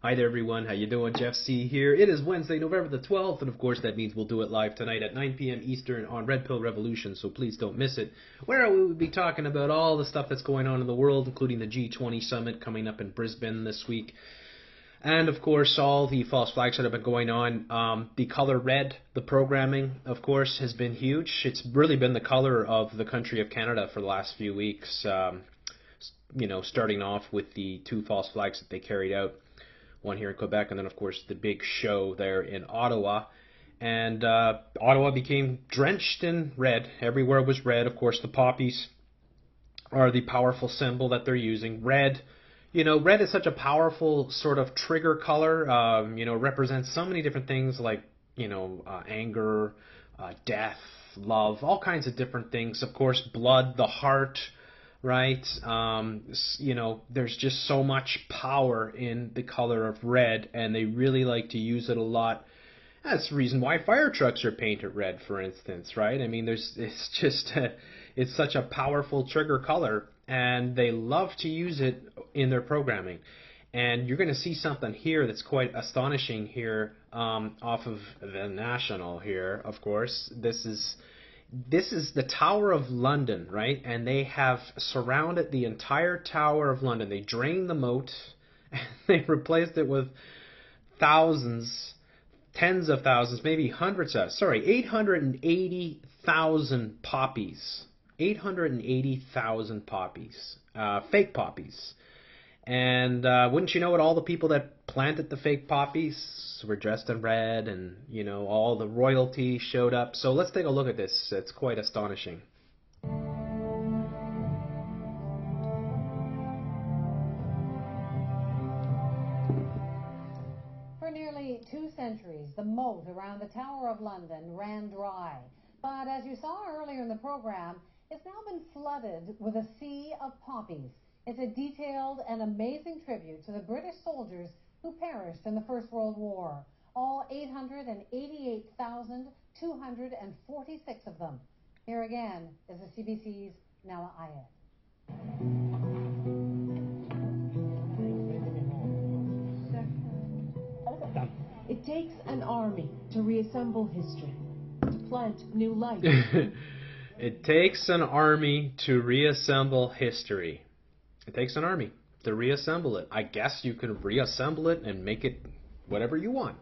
Hi there, everyone. How you doing? Jeff C. here. It is Wednesday, November the 12th, and of course that means we'll do it live tonight at 9 p.m. Eastern on Red Pill Revolution, so please don't miss it, where we will be talking about all the stuff that's going on in the world, including the G20 summit coming up in Brisbane this week, and of course all the false flags that have been going on. The color red, the programming, of course, has been huge. It's really been the color of the country of Canada for the last few weeks, starting off with the two false flags that they carried out. One here in Quebec, and then, of course, the big show there in Ottawa. And Ottawa became drenched in red. Everywhere was red. Of course, the poppies are the powerful symbol that they're using. Red, red is such a powerful sort of trigger color. Represents so many different things like, anger, death, love, all kinds of different things. Of course, blood, the heart, right? There's just so much power in the color of red, and they really like to use it a lot. That's the reason why fire trucks are painted red, for instance, right? I mean, it's such a powerful trigger color, and they love to use it in their programming. And you're going to see something here that's quite astonishing here, off of the National here, of course. This is the Tower of London, right? And they have surrounded the entire Tower of London. They drained the moat, and they replaced it with thousands, tens of thousands, maybe 880,000 poppies. 880,000 poppies. Fake poppies. And wouldn't you know it, all the people that planted the fake poppies were dressed in red, and, all the royalty showed up. So let's take a look at this. It's quite astonishing. For nearly 2 centuries, the moat around the Tower of London ran dry. But as you saw earlier in the program, it's now been flooded with a sea of poppies. It's a detailed and amazing tribute to the British soldiers who perished in the First World War. All 888,246 of them. Here again is the CBC's Noah Ayed. It takes an army to reassemble history, to plant new life. It takes an army to reassemble history. It takes an army to reassemble it. I guess you can reassemble it and make it whatever you want.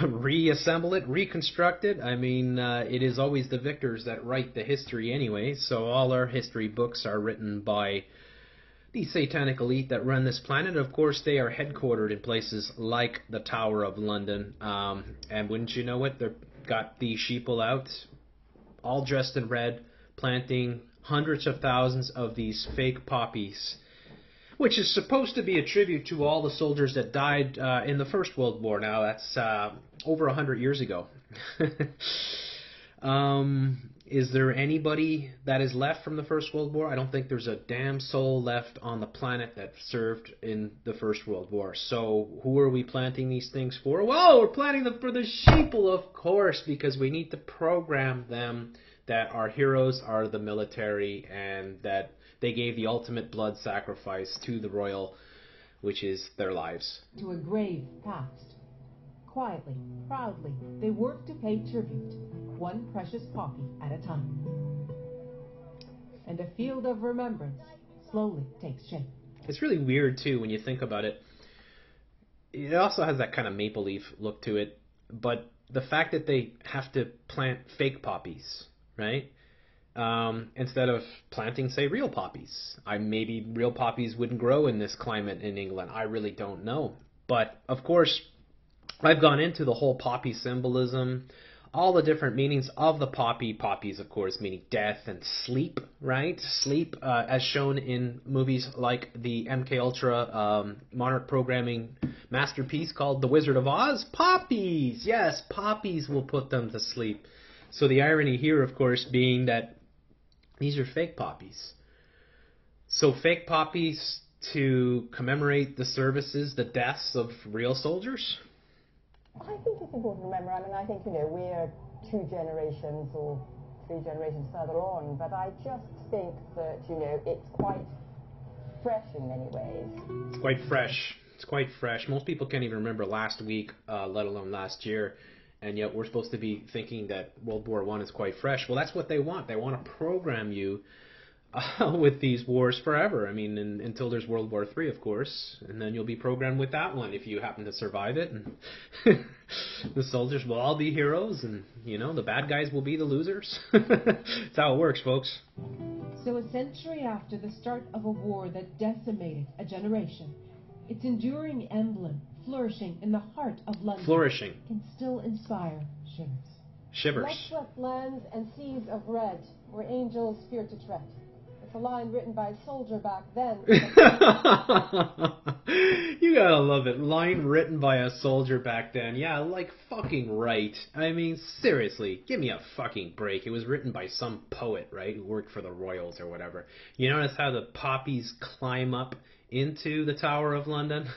Reassemble it, reconstruct it. I mean, it is always the victors that write the history anyway. So all our history books are written by the satanic elite that run this planet. Of course, they are headquartered in places like the Tower of London. And wouldn't you know it, they've got the sheeple out, all dressed in red, planting hundreds of thousands of these fake poppies, which is supposed to be a tribute to all the soldiers that died in the First World War. Now, that's over 100 years ago. Is there anybody that is left from the First World War? I don't think there's a damn soul left on the planet that served in the First World War. So who are we planting these things for? Well, we're planting them for the sheeple, of course, because we need to program them that our heroes are the military, and that they gave the ultimate blood sacrifice to the royal, which is their lives. To a grave past. Quietly, proudly, they work to pay tribute, one precious poppy at a time. And a field of remembrance slowly takes shape. It's really weird, too, when you think about it. It also has that kind of maple leaf look to it, but the fact that they have to plant fake poppies, right? Instead of planting, say, real poppies. Maybe real poppies wouldn't grow in this climate in England. I really don't know. But, of course, I've gone into the whole poppy symbolism, all the different meanings of the poppy. Poppies, of course, meaning death and sleep, right? Sleep, as shown in movies like the MKUltra Monarch programming masterpiece called The Wizard of Oz. Poppies! Yes, poppies will put them to sleep. So the irony here, of course, being that these are fake poppies. So fake poppies to commemorate the services, the deaths of real soldiers? I think it's important to remember, I think, we're 2 generations or 3 generations further on, but I just think that, it's quite fresh in many ways. It's quite fresh. It's quite fresh. Most people can't even remember last week, let alone last year. And yet we're supposed to be thinking that World War I is quite fresh. Well, that's what they want. They want to program you with these wars forever. I mean, until there's World War III, of course. And then you'll be programmed with that one if you happen to survive it. And the soldiers will all be heroes. And, you know, the bad guys will be the losers. That's how it works, folks. So a century after the start of a war that decimated a generation, its enduring emblem, flourishing in the heart of London, Flourishing. can still inspire shivers. Shivers. Blood-swept lands and seas of red, where angels fear to tread. It's a line written by a soldier back then. You gotta love it. Line written by a soldier back then. Yeah, like fucking right. I mean, seriously, give me a fucking break. It was written by some poet, right, who worked for the royals or whatever. You notice how the poppies climb up into the Tower of London?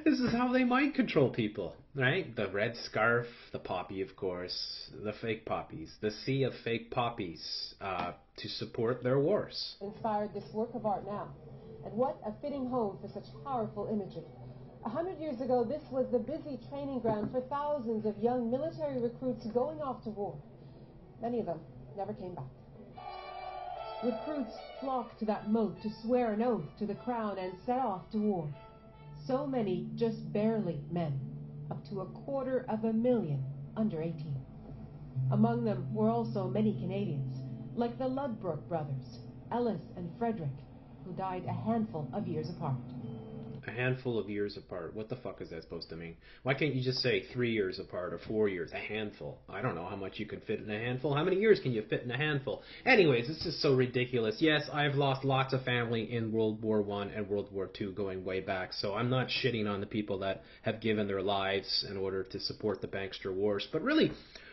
This is how they mind control people, right? The red scarf, the poppy, of course, the fake poppies, the sea of fake poppies to support their wars. Inspired this work of art now. And what a fitting home for such powerful imagery. 100 years ago, this was the busy training ground for thousands of young military recruits going off to war. Many of them never came back. Recruits flocked to that moat to swear an oath to the crown and set off to war. So many just barely men, up to 250,000 under 18. Among them were also many Canadians, like the Ludbrook brothers, Ellis and Frederick, who died a handful of years apart. A handful of years apart. What the fuck is that supposed to mean? Why can't you just say 3 years apart or 4 years? A handful. I don't know how much you can fit in a handful. How many years can you fit in a handful? Anyways, it's just so ridiculous. Yes, I've lost lots of family in World War I and World War II going way back, so I'm not shitting on the people that have given their lives in order to support the Bankster Wars. But really,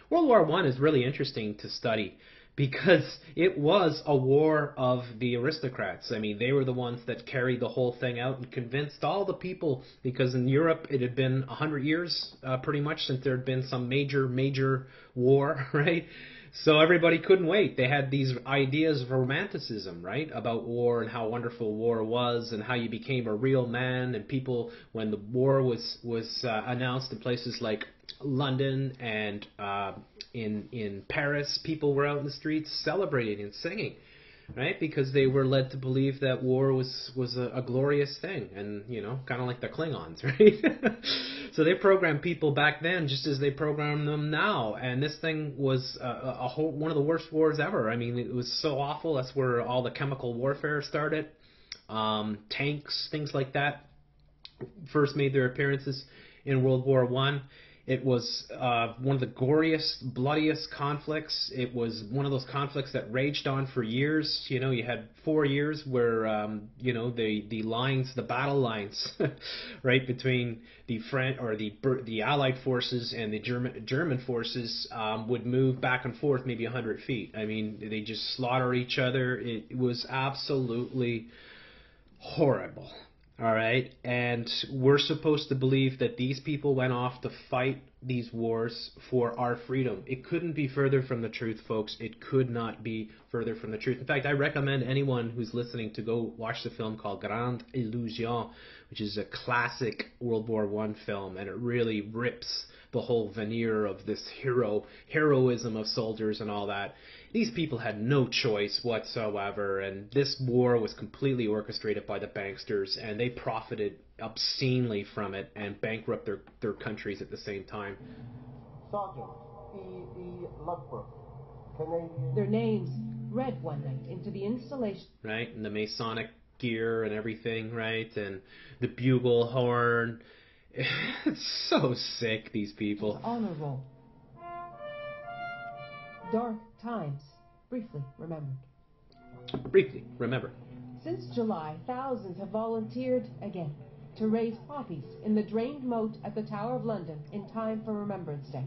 World War I is really interesting to study, because it was a war of the aristocrats. I mean, they were the ones that carried the whole thing out and convinced all the people, because in Europe it had been 100 years pretty much since there had been some major war, right? So everybody couldn't wait. They had these ideas of romanticism, right, about war and how wonderful war was and how you became a real man. And people, when the war was announced in places like London and in Paris, people were out in the streets celebrating and singing, right? Because they were led to believe that war was a glorious thing, and, you know, kind of like the Klingons, right? So they programmed people back then just as they program them now, and this thing was one of the worst wars ever. I mean, it was so awful. That's where all the chemical warfare started. Tanks, things like that, first made their appearances in World War I. It was one of the goriest, bloodiest conflicts. It was one of those conflicts that raged on for years. You know, you had 4 years where, you know, the lines, the battle lines, right, between the Allied forces and the German forces would move back and forth maybe 100 feet. I mean, they just slaughter each other. It was absolutely horrible. All right, and we're supposed to believe that these people went off to fight these wars for our freedom. It couldn't be further from the truth, folks. It could not be further from the truth. In fact, I recommend anyone who's listening to go watch the film called Grande Illusion, which is a classic World War I film, and it really rips the whole veneer of this heroism of soldiers and all that. These people had no choice whatsoever, and this war was completely orchestrated by the banksters, and they profited obscenely from it and bankrupt their countries at the same time. Sergeant E. Ludbrook, Canadian. Their names read one night into the installation. Right, and the Masonic gear and everything, right, and the bugle horn. It's so sick, these people. Honor roll. Dark times, briefly remembered. Briefly remember. Since July, thousands have volunteered again to raise poppies in the drained moat at the Tower of London in time for Remembrance Day.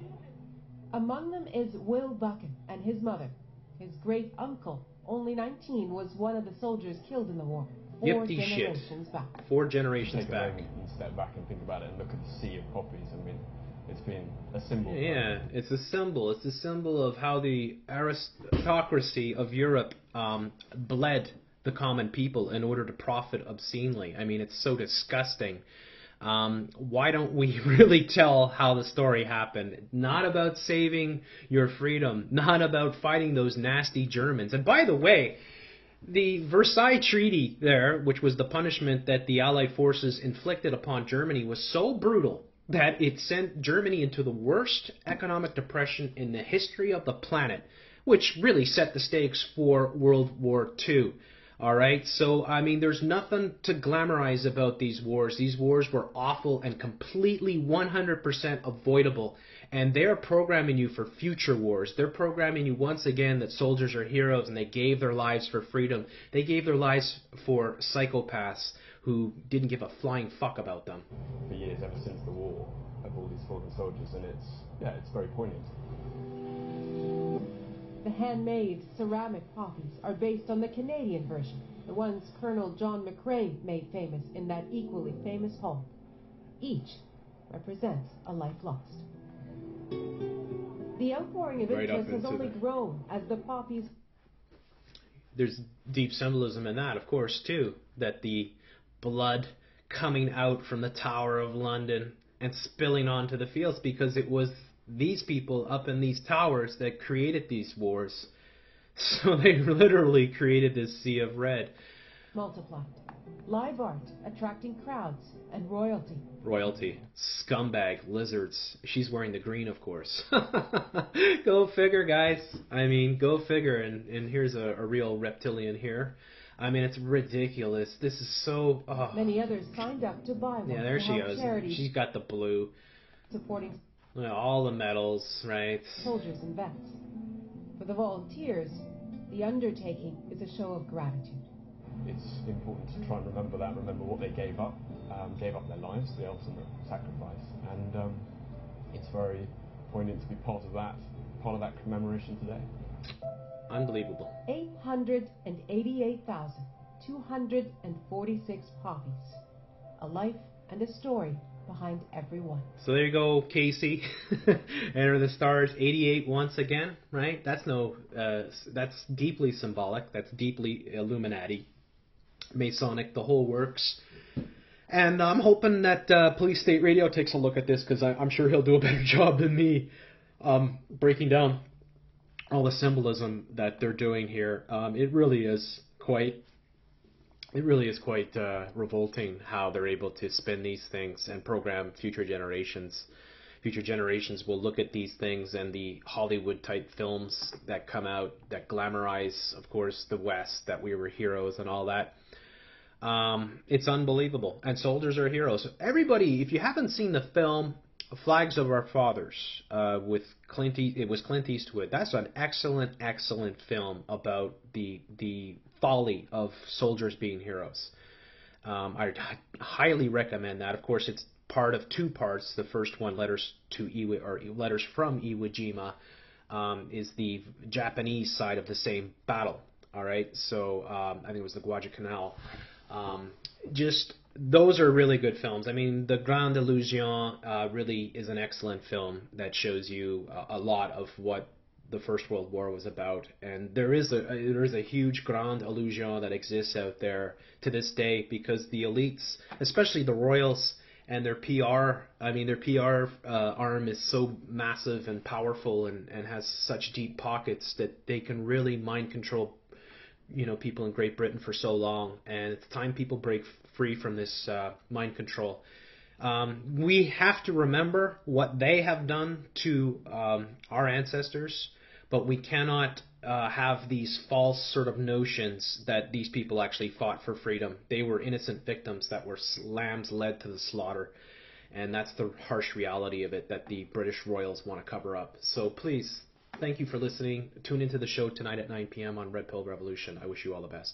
Among them is Will Buchan and his mother. His great uncle, only 19, was one of the soldiers killed in the war. 4 generations back. 4 generations back. Take a moment and step back and think about it and look at the sea of poppies. I mean, it's been a symbol. Yeah, it's a symbol. It's a symbol of how the aristocracy of Europe bled the common people in order to profit obscenely. I mean, it's so disgusting. Why don't we really tell how the story happened? Not about saving your freedom, not about fighting those nasty Germans. And by the way, the Versailles Treaty there, which was the punishment that the Allied forces inflicted upon Germany, was so brutal that it sent Germany into the worst economic depression in the history of the planet, which really set the stakes for World War II. All right, so I mean, there's nothing to glamorize about these wars. These wars were awful and completely 100% avoidable. And they're programming you for future wars. They're programming you once again that soldiers are heroes and they gave their lives for freedom. They gave their lives for psychopaths who didn't give a flying fuck about them. For years, ever since the war, of all these fallen soldiers, and it's very poignant. The handmade ceramic poppies are based on the Canadian version, the ones Colonel John McCrae made famous in that equally famous poem. Each represents a life lost. The outpouring of interest has only grown as the poppies... There's deep symbolism in that, of course, too, that the blood coming out from the Tower of London and spilling onto the fields, because it was these people up in these towers that created these wars. So they literally created this sea of red. Multiplied. Live art attracting crowds and royalty. Royalty. Scumbag. Lizards. She's wearing the green, of course. Go figure, guys. I mean, go figure. And here's a real reptilian here. I mean, it's ridiculous. This is so... Oh. Many others signed up to buy one. Yeah, there she goes. She's got the blue. Supporting... all the medals, right? Soldiers and vets. For the volunteers, the undertaking is a show of gratitude. It's important to try and remember what they gave up their lives, the ultimate sacrifice, and it's very poignant to be part of that commemoration today. Unbelievable. 888,246 poppies. A life and a story behind every one. So there you go, Casey. Enter the stars, 88 once again, right? That's that's deeply symbolic. That's deeply Illuminati, Masonic, the whole works. And I'm hoping that Police State Radio takes a look at this, because I'm sure he'll do a better job than me breaking down all the symbolism that they're doing here. It really is quite revolting how they're able to spin these things and program future generations. Future generations will look at these things and the Hollywood-type films that come out that glamorize, of course, the West, that we were heroes and all that. It's unbelievable. And soldiers are heroes. Everybody, if you haven't seen the film Flags of Our Fathers with Clint Eastwood, that's an excellent, excellent film about the folly of soldiers being heroes. I highly recommend that. Of course, it's part of two parts. The first one, Letters from Iwo Jima, is the Japanese side of the same battle. All right, so I think it was the Guadalcanal. Those are really good films. I mean, The Grande Illusion really is an excellent film that shows you a lot of what the First World War was about. And there is a huge Grande Illusion that exists out there to this day, because the elites, especially the royals and their PR, arm is so massive and powerful and has such deep pockets that they can really mind control people in Great Britain for so long, and it's time people break free from this mind control. We have to remember what they have done to our ancestors, but we cannot have these false sort of notions that these people actually fought for freedom. They were innocent victims that were lambs led to the slaughter, and that's the harsh reality of it that the British royals want to cover up. So please, thank you for listening. Tune into the show tonight at 9 p.m. on Red Pill Revolution. I wish you all the best.